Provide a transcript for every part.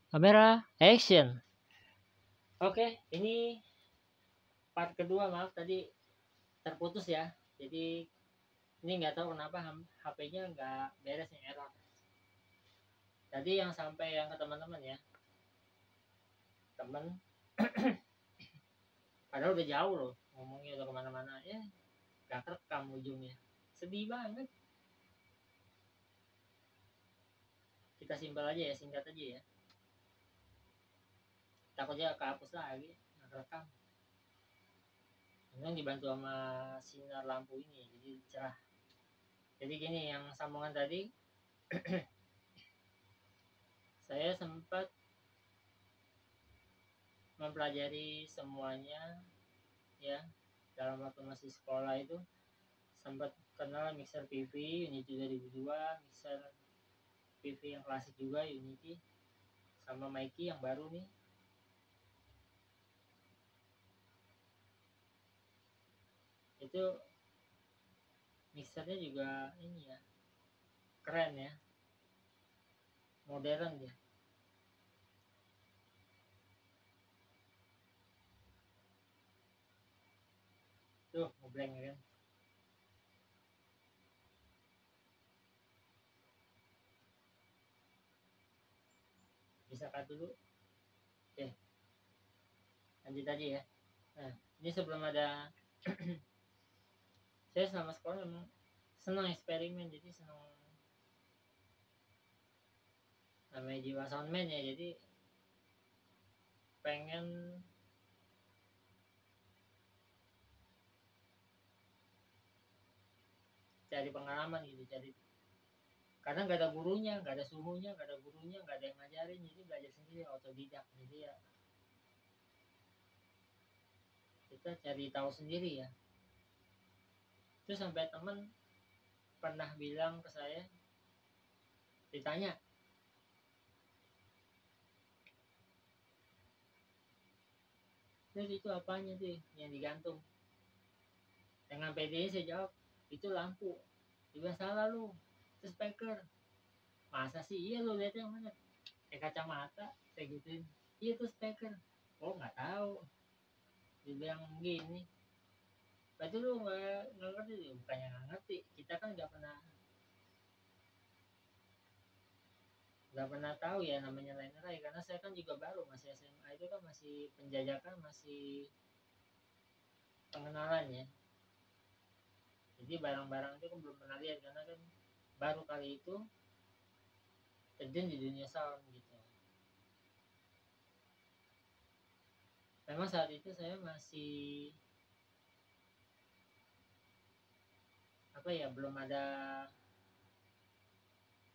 Kamera, action. Oke, ini part kedua. Maaf tadi terputus ya. Jadi ini nggak tahu kenapa HP-nya nggak beres nih, error. Tadi yang sampai yang ke teman-teman ya, teman. Padahal udah jauh loh, ngomongnya udah kemana-mana ya, nggak kerekam ujungnya. Sedih banget. Kita simpel aja ya, singkat aja ya. Takutnya kehapus lagi, nggak kerekam. Ini dibantu sama sinar lampu ini, jadi cerah. Jadi gini, yang sambungan tadi, saya sempat mempelajari semuanya ya. Dalam waktu masih sekolah itu sempat kenal mixer PV Unity 2002, mixer PV yang klasik juga Unity, sama Mikey yang baru nih. Itu mixernya juga ini ya, keren ya, modern ya. Tuh ngeblank ya kan. Bisa cut dulu. Oke, lanjut aja ya. Nah, ini sebelum ada saya selama sekolah memang senang eksperimen, jadi senang, namanya jiwa soundman ya, jadi pengen cari pengalaman gitu, cari, karena nggak ada gurunya, nggak ada suhunya, nggak ada gurunya, nggak ada yang ngajarin, jadi belajar sendiri, otodidak. Jadi ya kita cari tahu sendiri ya. Terus sampai temen pernah bilang ke saya, ditanya, terus itu apanya tuh yang digantung? Dengan PD saya jawab, itu lampu. Juga salah lu, itu speaker. Masa sih? Iya, lu lihat yang mana? Kacamata, saya gituin. Iya tuh speaker. Oh nggak tahu, dia bilang gini. Berarti lu nggak ngerti? Bukannya nggak ngerti, kita kan nggak pernah tahu ya namanya line array, karena saya kan juga baru, masih SMA, itu kan masih penjajakan, masih pengenalan ya. Jadi barang-barang itu kan belum pernah lihat, karena kan baru kali itu terjun di dunia sound gitu. Memang saat itu saya masih apa ya, belum ada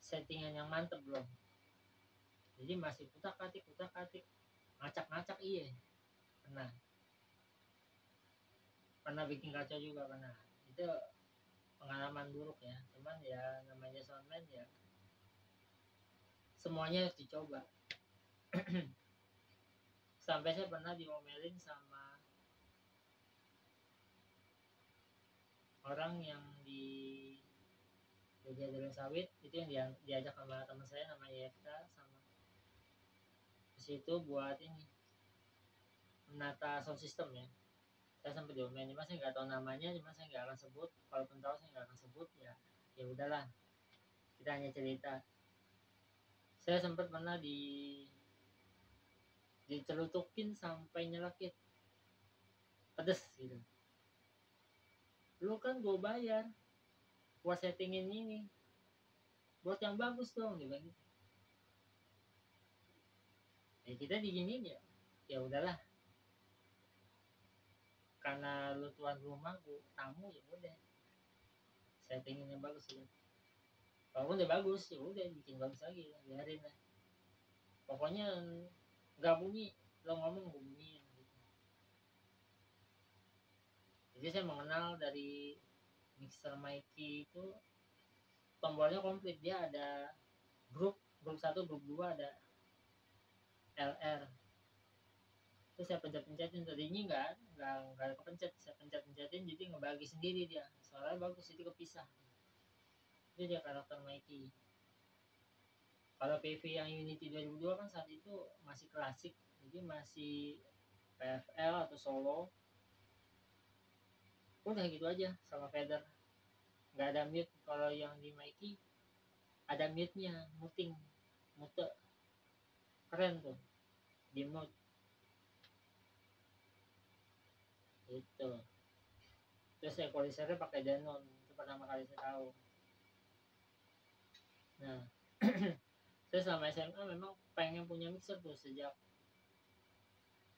settingan yang mantep, belum. Jadi masih kutak-katik, ngacak-ngacak. Iya, pernah pernah bikin kacau juga, pernah. Itu pengalaman buruk ya, cuman ya namanya soundman ya, semuanya harus dicoba. Sampai saya pernah diomelin sama orang yang di Jogja Jalan Sawit, itu yang diajak sama teman saya namanya Yekta, sama di situ buat ini, menata sound system ya. Saya sampai diomelin, mas saya nggak tahu namanya, cuma saya nggak akan sebut, kalaupun tahu saya nggak akan sebut ya. Ya udahlah, kita hanya cerita. Saya sempat pernah dicelutukin sampai nyelekit, pedes gitu. Lu kan gue bayar buat settingin ini, buat yang bagus dong gitu. Ya kita diginiin ya, ya udahlah, karena lu tuan rumah, gue tamu, ya udah settingin yang bagus gitu. Walaupun udah bagus ya udah bikin bagus lagi, biarin lah. Pokoknya nggak bunyi, lo ngomong gue bunyiin gitu. Jadi saya mengenal dari mixer Mikey itu, tombolnya komplit, dia ada grup grup satu, grup dua, ada LR. Terus saya pencet-pencetin, tadinya nggak kepencet, saya pencet-pencetin, jadi ngebagi sendiri dia, suaranya bagus, itu kepisah. Itu dia karakter Mikey. Kalau PV yang Unity 2002 kan saat itu masih klasik, jadi masih PFL atau solo, udah gitu aja sama fader, nggak ada mute. Kalau yang di Mikey ada mute-nya, muting, mute, keren tuh di mute itu. Terus equalizernya pakai Denon, itu pertama kali saya tahu. Nah saya selama SMA memang pengen punya mixer tuh sejak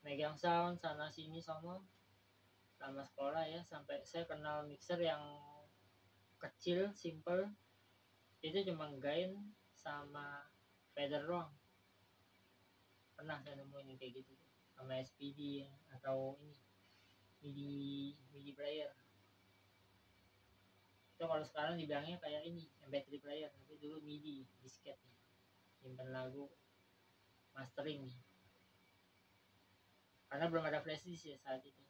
megang sound sana sini sama sekolah ya, sampai saya kenal mixer yang kecil simple, itu cuma gain sama fader doang. Pernah saya nemuin kayak gitu sama SPD ya, atau ini MIDI player. Itu kalau sekarang dibilangnya kayak ini MP3 player, tapi dulu MIDI disket ya, simpen lagu, mastering nih. Karena belum ada flash disk ya saat itu.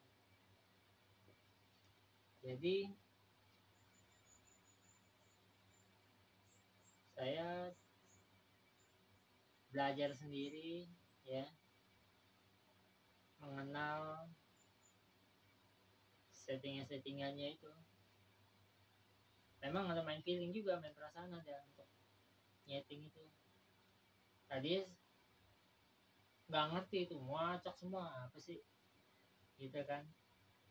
Jadi saya belajar sendiri ya, mengenal settingannya itu. Memang ada main feeling juga, main perasaan ada untuk nyeting itu. Tadi nggak ngerti itu, mau acak semua apa sih gitu kan.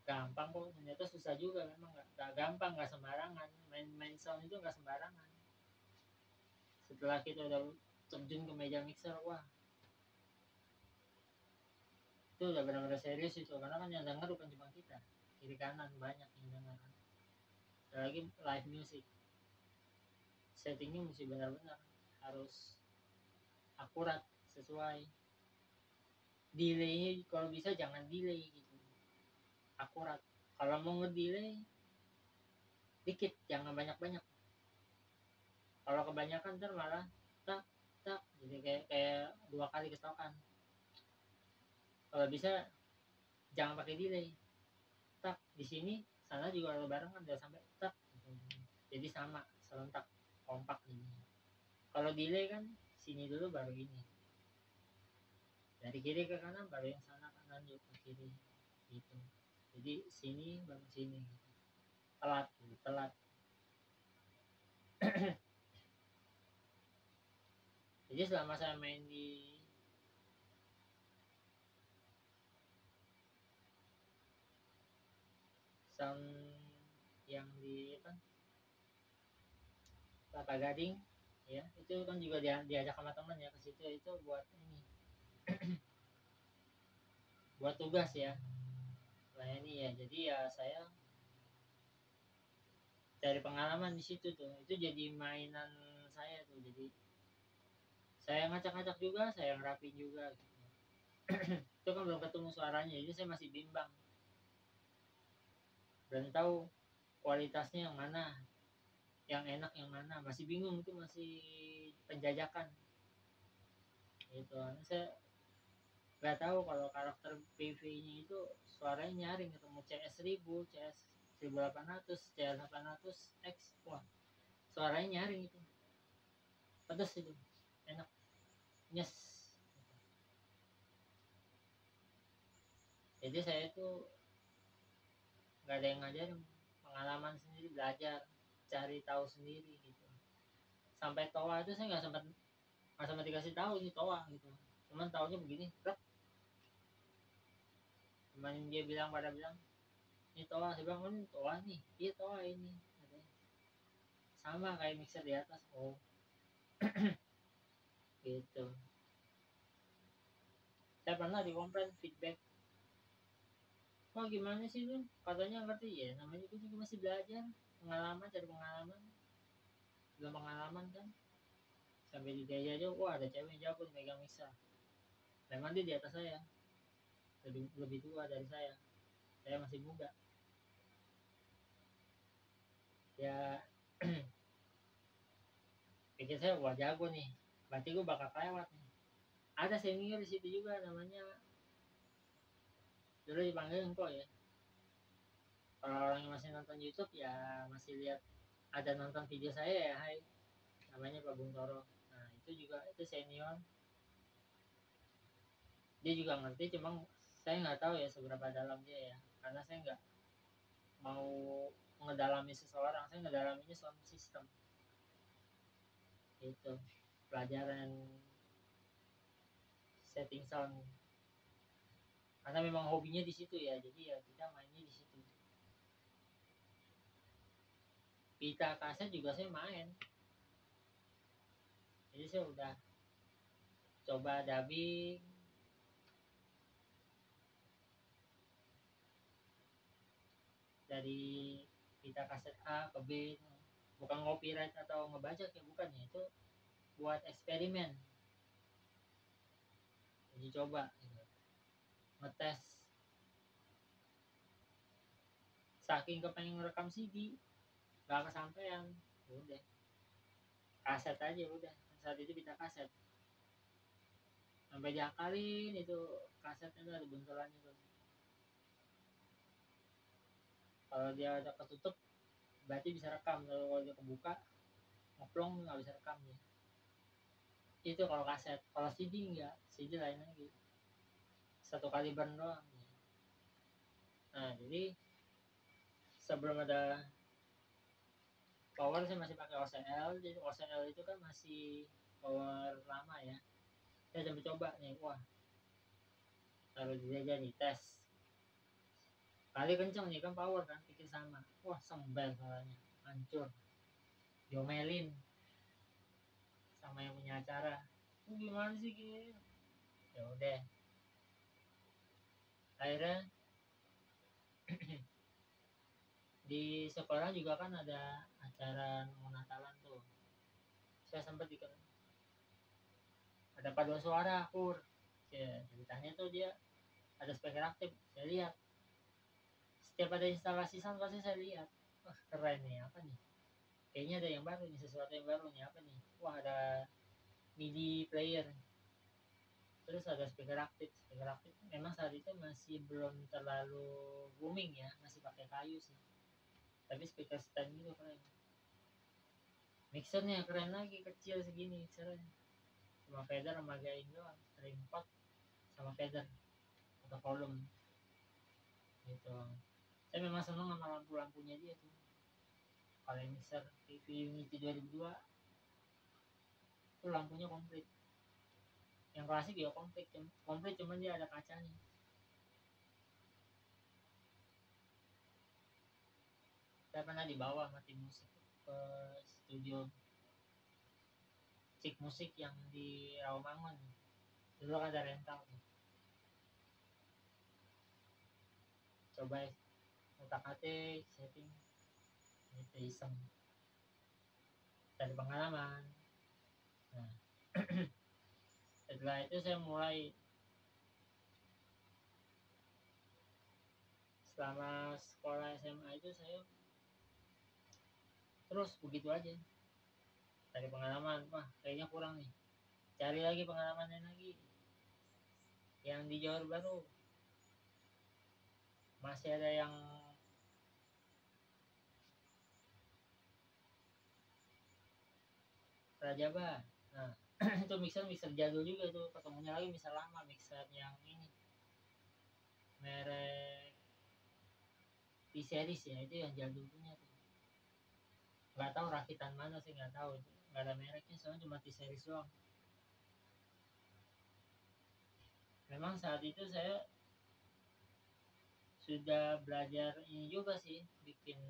Gampang kok, ternyata susah juga. Memang nggak gampang, nggak sembarangan main sound itu, nggak sembarangan. Setelah kita udah terjun ke meja mixer, wah itu udah benar-benar serius itu. Karena kan yang denger bukan cuma kita, kiri kanan banyak yang denger. Lagi live music, settingnya mesti benar-benar harus akurat, sesuai. Delaynya kalau bisa jangan delay gitu, akurat. Kalau mau ngedelay dikit, jangan banyak-banyak. Kalau kebanyakan ntar malah tak tak, jadi kayak 2 kali kestokan. Kalau bisa jangan pakai delay, tak di sini sana juga ada barengan, udah sampai tak gitu. Jadi sama serentak kompak ini. Kalau delay kan sini dulu baru ini, dari kiri ke kanan baru yang sana kanan juga ke kiri gitu. Jadi sini baru sini gitu. Telat gitu, telat. Jadi selama saya main di sound yang di apa, Kelapa Gading ya, itu kan juga diajak sama teman ya ke situ, itu buat ini buat tugas ya, layani ya. Jadi ya saya cari pengalaman di situ tuh, itu jadi mainan saya tuh. Jadi saya ngacak-ngacak juga, saya ngerapin juga gitu. Itu kan belum ketemu suaranya, jadi saya masih bimbang, belum tahu kualitasnya yang mana, yang enak yang mana, masih bingung, itu masih penjajakan gitu. Saya nggak tahu kalau karakter PV-nya itu suaranya nyaring, ketemu CS 1000, CS 1800, CS 800X, wah suaranya nyaring itu, pedes itu, enak, nyes. Jadi saya tuh nggak ada yang ngajarin, pengalaman sendiri, belajar, cari tahu sendiri gitu. Sampai toa itu saya nggak sempat dikasih tahu ini toa gitu, cuman taunya begini, bro. Cuman dia bilang ini toa, saya bilang, oh ini toa nih, iya toa ini katanya. Sama kayak mixer di atas, oh gitu. Saya pernah di komplain feedback, oh gimana sih lu katanya ngerti ya, namanya gue juga masih belajar, pengalaman, cari pengalaman, belum pengalaman kan. Sampai di dia aja, wah ada cewek yang jago megang mixer, memang dia di atas saya, lebih tua dari saya masih muda ya. Pikir saya, wah jago nih, berarti gue bakal kelewat nih. Ada senior di situ juga, namanya dulu dipanggil Engko ya. Kalau orang yang masih nonton YouTube ya masih lihat, ada nonton video saya ya, hai, namanya Pak Bung Toro. Nah itu juga itu senior, dia juga ngerti, cuma saya nggak tahu ya seberapa dalam dia ya, karena saya nggak mau ngedalami seseorang, saya ngedalaminya sound system itu, pelajaran setting sound, karena memang hobinya di situ ya, jadi ya kita mainnya di situ. Pita kaset juga saya main, jadi saya udah coba dubbing dari pita kaset A ke B, bukan copyright atau ngebajak ya, bukan ya, itu buat eksperimen, jadi coba gitu, ngetes, saking kepengen ngerekam CD gak kesampaian, udah kaset aja udah, saat itu pita kaset sampai diakalin itu kasetnya tuh ada buntelannya tuh, kalau dia ada ketutup berarti bisa rekam, kalau dia kebuka ngeplong nggak bisa rekam ya. Itu kalau kaset, kalau CD enggak, CD lain lagi, satu kali burn doang. Nah jadi sebelum ada power saya masih pakai OCL, jadi OCL itu kan masih power lama ya, saya coba nih, wah taruh di aja nih tes, kali kenceng nih kan power kan, pikir sama, wah sembel soalnya, hancur, diomelin sama yang punya acara, gimana sih gini, ya udah akhirnya di sekolah juga kan ada acara mau Natalan tuh, saya sempat ada paduan suara kur ya, ceritanya tuh dia ada speaker aktif, saya lihat setiap ada instalasi sound pasti saya lihat, wah keren nih, apa nih, kayaknya ada yang baru nih, sesuatu yang baru nih, apa nih, wah ada MIDI player, terus ada speaker aktif. Speaker aktif memang saat itu masih belum terlalu booming ya, masih pakai kayu sih, tapi speaker stand gitu keren, mixernya keren lagi, kecil segini mixernya, cuma fader sama gain doang, string pot sama fader atau volume gitu. Saya memang seneng sama lampu-lampunya dia tuh, kalau mixer TV Unity 2002 itu lampunya komplit, yang klasik ya komplit cuman dia ada kacanya. Saya pernah dibawa sama tim musik ke studio cik musik yang di Rawamangun, dulu ada rental tuh, coba otak atik setting itu iseng dari pengalaman. Nah setelah itu saya mulai, selama sekolah SMA itu saya terus begitu aja, dari pengalaman, wah kayaknya kurang nih, cari lagi pengalamannya lagi, yang di Johor Baru masih ada yang Rajaba. Nah itu mixer jadul juga tuh, ketemunya lagi mixer lama, mixer yang ini merek T-series ya, itu yang jadul punya tuh, nggak tahu rakitan mana sih, nggak tahu, nggak ada mereknya soalnya cuma T-series doang. Memang saat itu saya sudah belajar ini juga sih, bikin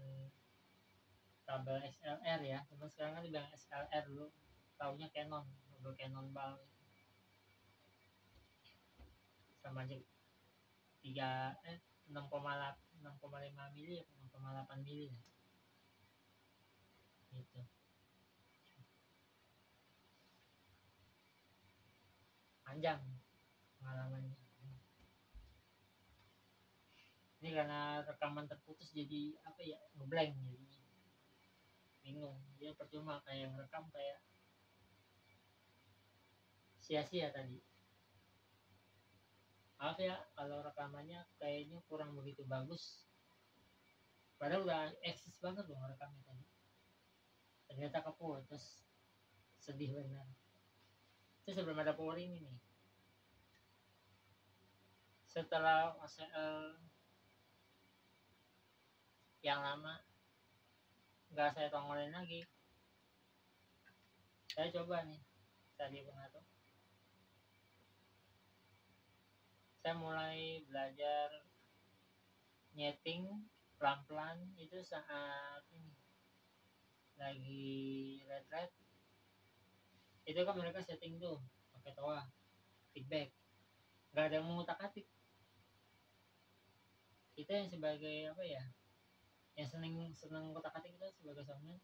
kabel XLR ya, cuma sekarang kan dibilang XLR, dulu taunya Canon, kabel Canon bal sama aja 6,5 mili atau 6,8 mili gitu, panjang pengalamannya. Ini karena rekaman terputus jadi apa ya, ngeblank, jadi bingung, dia percuma kayak ngerekam, kayak sia-sia tadi. Maaf ya kalau rekamannya kayaknya kurang begitu bagus, padahal udah eksis banget loh ngerekamnya tadi, ternyata keputus, sedih benar. Itu sebelum ada pouring ini. Setelah yang lama nggak saya tongolin lagi, saya coba nih tadi pengatur. Saya mulai belajar nyeting pelan-pelan itu saat ini lagi red itu kan mereka setting tuh pakai toa feedback, nggak ada yang mengutak atik. Kita yang sebagai apa ya, yang seneng kotak atik, kita sebagai soundman,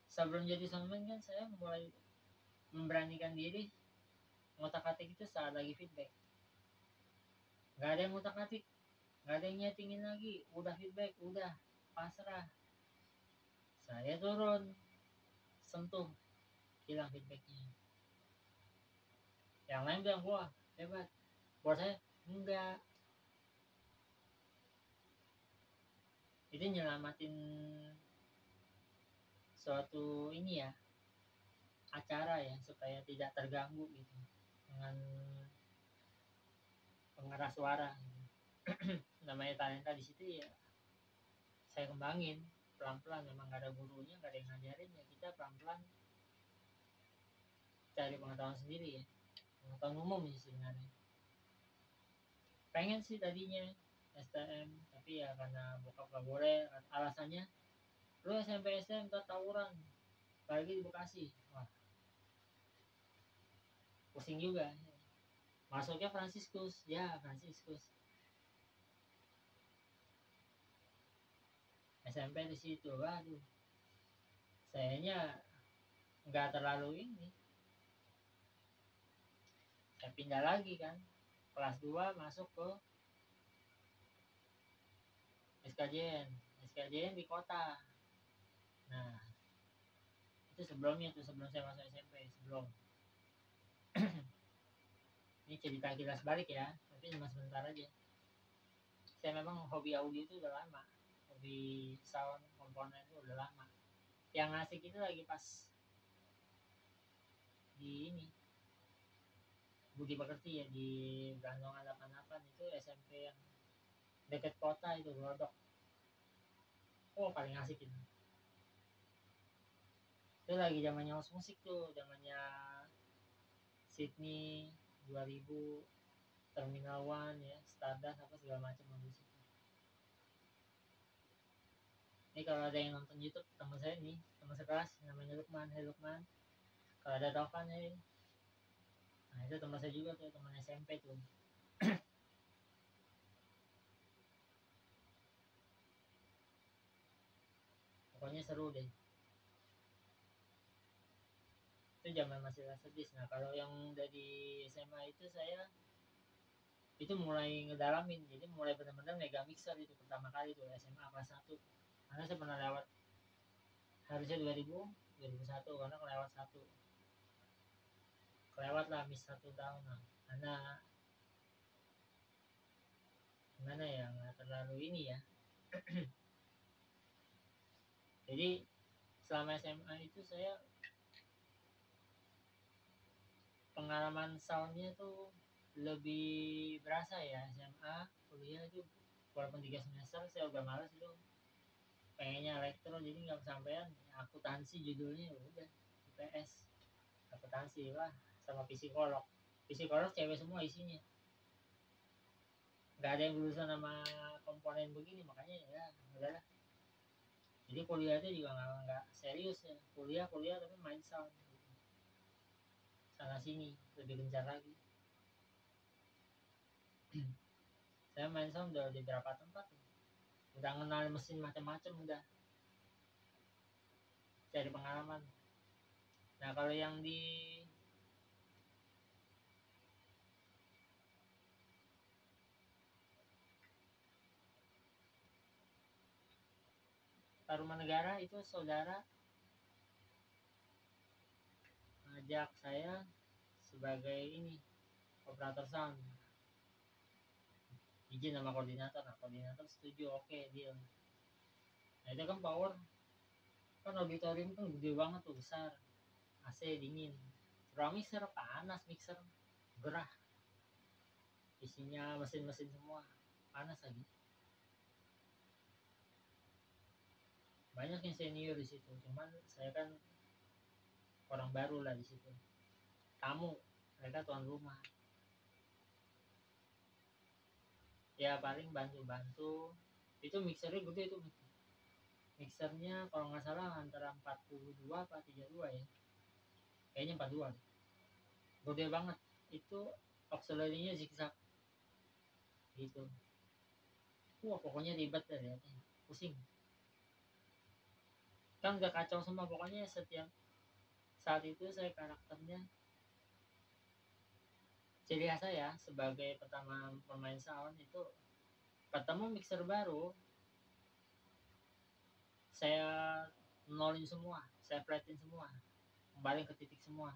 sebelum jadi soundman kan saya mulai memberanikan diri ngotak atik itu saat lagi feedback. Nggak ada yang ngotak atik, nggak ada yang nyetingin lagi, udah feedback, udah pasrah. Saya turun, sentuh, hilang feedbacknya. Yang lain bilang wah hebat, buat saya enggak. Itu nyelamatin suatu ini ya, acara ya, supaya tidak terganggu gitu dengan pengeras suara gitu. Namanya talenta di situ ya saya kembangin pelan-pelan, memang gak ada gurunya, gak ada yang ngajarin ya, kita pelan-pelan cari pengetahuan sendiri ya, pengetahuan umum sih sebenarnya. Pengen sih tadinya STM, tapi ya karena bokap gak boleh, alasannya lu SMP STM ntar tawuran, apalagi di Bekasi. Wah, pusing juga. Masuknya Fransiskus, ya Fransiskus. SMP di situ, waduh. Sayanya nggak terlalu ini. Saya pindah lagi kan, kelas 2 masuk ke SKJN di kota. Nah, itu sebelumnya tuh, sebelum saya masuk SMP, sebelum. Ini cerita kilas balik ya, tapi cuma sebentar aja. Saya memang hobi audio itu udah lama, hobi sound komponen itu udah lama. Yang asik itu lagi pas di ini Budi Pekerti ya, di Gandongan 88 itu SMP yang deket kota itu, Glodok. Oh paling asik itu. Itu lagi zamannya house musik tuh, zamannya Sydney 2000, Terminal One ya, Stardust apa segala macam habis itu. Ini kalau ada yang nonton YouTube, teman saya nih, teman sekelas namanya Lukman. Hai Lukman, kalau ada Taufan ya. Nah itu teman saya juga tuh, teman SMP tuh. Pokoknya seru deh. Itu zaman masih laserdisk. Nah kalau yang dari SMA itu saya itu mulai ngedalamin, jadi mulai benar-benar mega mixer itu pertama kali tuh SMA kelas 1. Karena saya pernah lewat, harusnya 2001 karena kelewat satu, kelewat lah miss 1 tahun lah, karena gimana ya, nggak terlalu ini ya. Jadi selama SMA itu saya pengalaman soundnya tuh lebih berasa ya. SMA kuliah itu walaupun 3 semester saya udah males itu, pengennya elektro, jadi nggak kesampaian. Akuntansi judulnya, udah IPS akuntansi lah, sama psikolog cewek semua isinya, nggak ada yang lulusan sama komponen begini, makanya ya udahlah. Jadi kuliah itu juga nggak serius ya, kuliah tapi main sound gitu. Sana sini lebih gencar lagi. Saya main sound udah di beberapa tempat, udah kenal mesin macam-macam, udah cari pengalaman. Nah kalau yang di Tarumanegara itu saudara ngajak saya sebagai ini operator sound, izin sama koordinator. Nah koordinator setuju, oke deal. Nah itu kan power, kan auditorium kan gede banget tuh, besar, AC dingin, ruang mixer panas, mixer gerah, isinya mesin-mesin semua, panas lagi. Banyak yang senior di situ, cuman saya kan orang baru lah di situ, tamu, mereka tuan rumah. Ya paling bantu-bantu. Itu mixernya gede itu, mixernya kalau nggak salah antara 42 apa 32 ya, kayaknya 42, gede banget. Itu auxiliary-nya zigzag gitu. Wah pokoknya ribet deh ya, pusing kan, udah kacau semua pokoknya. Setiap saat itu saya karakternya, ciri khas saya sebagai pertama pemain sound itu, ketemu mixer baru saya nolin semua, saya flatin semua, kembali ke titik semua.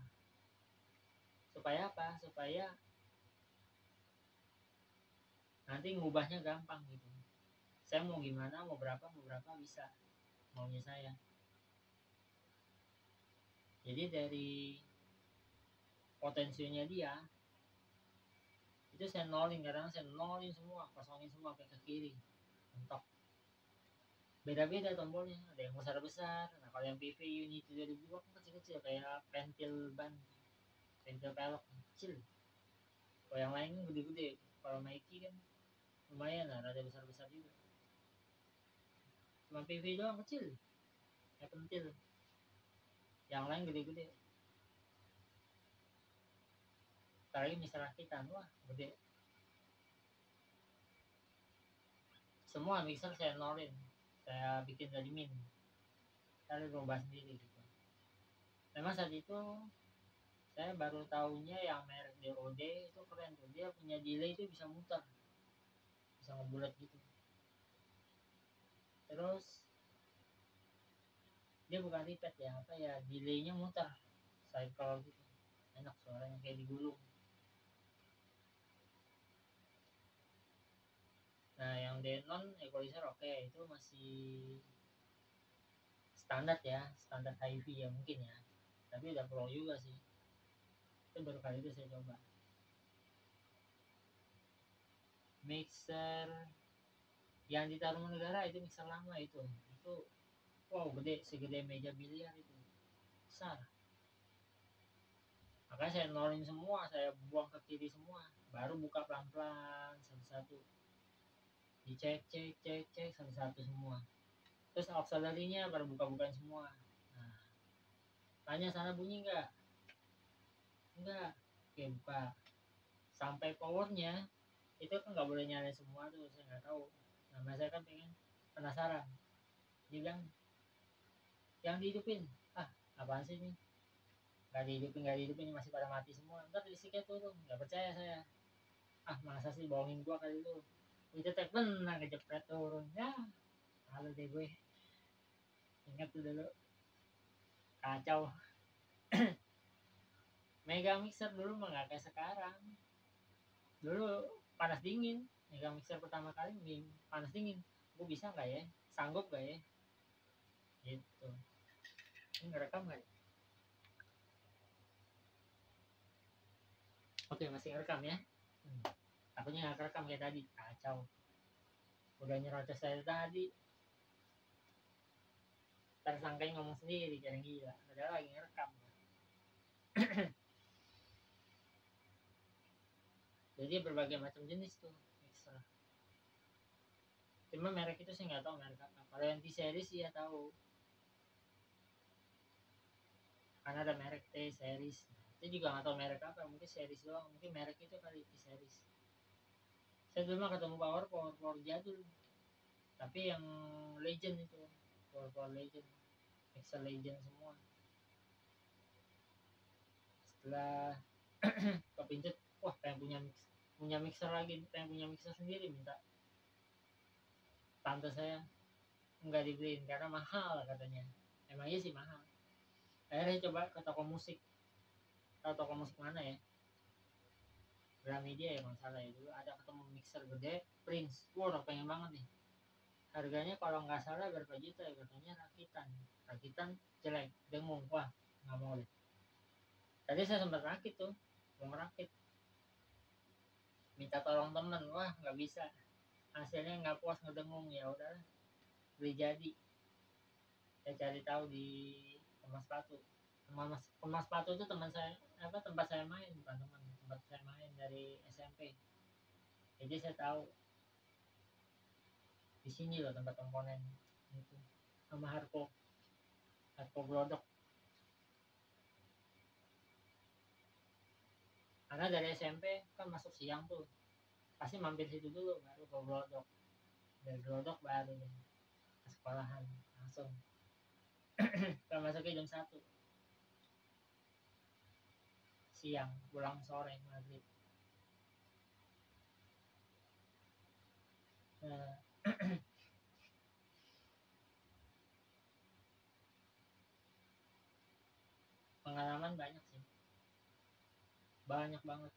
Supaya apa? Supaya nanti ngubahnya gampang gitu. Saya mau gimana, mau berapa bisa, maunya saya. Jadi dari potensinya dia itu saya nolin, kadang saya nolin semua, kosongin semua ke kiri, mentok. Beda-beda tombolnya, ada yang besar-besar. Nah kalau yang PV unit 2002 kan kecil-kecil kayak pentil ban, pentil pelok kecil. Kalau yang lain kan gede-gede. Kalau Nike kan lumayan lah, rada besar-besar juga. Cuma PV doang kecil, kayak pentil. Yang lain gede-gede. Apalagi misalnya kita, wah gede. Semua mixer saya nolin, saya bikin dari min, saya rubah sendiri gitu. Memang saat itu saya baru tahunya yang merek DOD itu keren tuh, dia punya delay itu bisa muter, bisa ngebulat gitu. Terus dia bukan repeat ya, apa ya, delaynya muter, cycle gitu, enak suaranya kayak digulung. Nah yang Denon equalizer oke, itu masih standar ya, standar HiFi ya mungkin ya, tapi udah pro juga sih. Itu baru kali itu saya coba mixer yang di Tarumanegara, itu mixer lama itu wow gede, segede meja biliar itu, besar. Makanya saya nolin semua, saya buang ke kiri semua, baru buka pelan-pelan satu-satu, dicek cek cek cek satu-satu semua. Terus auxiliary-nya baru buka-bukain semua. Nah, tanya sana bunyi enggak, oke buka. Sampai powernya itu kan nggak boleh nyalain semua tuh, saya nggak tahu. Nah saya kan pengen, penasaran, dia bilang yang dihidupin. Apaan sih ini, nggak dihidupin, masih pada mati semua, ntar listriknya turun. Nggak percaya saya, masa sih, bohongin gua kali lu. Itu tek benar kejepret turun ya. Lalu deh gue ingat tuh dulu, kacau. Mega mixer dulu mah nggak kayak sekarang. Dulu panas dingin, mega mixer pertama kali panas dingin. Gue bisa nggak ya, sanggup nggak ya gitu. Ini ngerekam nggak ya? Oke masih ngerekam ya. Takutnya nggak kerekam kayak tadi, kacau. Udah nyerocos saya tadi, tersangkain ngomong sendiri, jadi gila. Padahal lagi ngerekam. Jadi berbagai macam jenis tuh mixer. Cuma merek itu saya nggak tahu merek apa. Kalau yang T-series sih ya tahu, karena ada merek T-series. Saya juga nggak tahu merek apa, mungkin series doang, mungkin merek itu kali T-series. Saya dulu mah ketemu power jadul, tapi yang legend itu, power legend, mixer legend semua. Setelah kepincut, wah pengen punya mixer lagi, pengen punya mixer sendiri, minta tante saya nggak dibeliin karena mahal katanya. Emang iya sih mahal. Akhirnya coba ke toko musik, tahu toko musik mana ya, Gramedia ya kalau salah ya, dulu ada ketemu mixer gede Prince. Wah pengen banget nih, harganya kalau nggak salah berapa juta ya, katanya rakitan jelek dengung, wah nggak mau deh. Tadi saya sempat rakit tuh, mau merakit, minta tolong temen, wah nggak bisa, hasilnya nggak puas, ngedengung, ya udahlah beli jadi. Saya cari tahu di Kemas Sepatu. Kemas Sepatu itu teman saya, apa, tempat saya main, bukan teman, tempat saya main dari SMP. Jadi saya tahu di sini loh tempat komponen itu, sama Harpo Glodok. Karena dari SMP kan masuk siang tuh, pasti mampir situ dulu baru ke Glodok. Dari Glodok baru nih ke sekolahan langsung. Kan masuknya jam 1 siang, pulang sore maghrib. Nah, pengalaman banyak sih, banyak banget.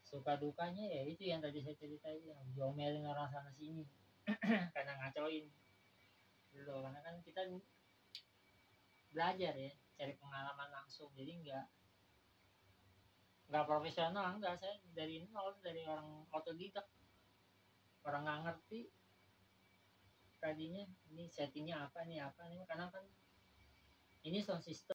Suka dukanya ya itu yang tadi saya ceritain, yang diomelin orang sana sini karena ngacoin dulu, karena kan kita belajar ya, cari pengalaman langsung, jadi nggak profesional, enggak, saya dari nol, dari orang otodidak, orang nggak ngerti tadinya ini settingnya apa nih, karena kan ini sound system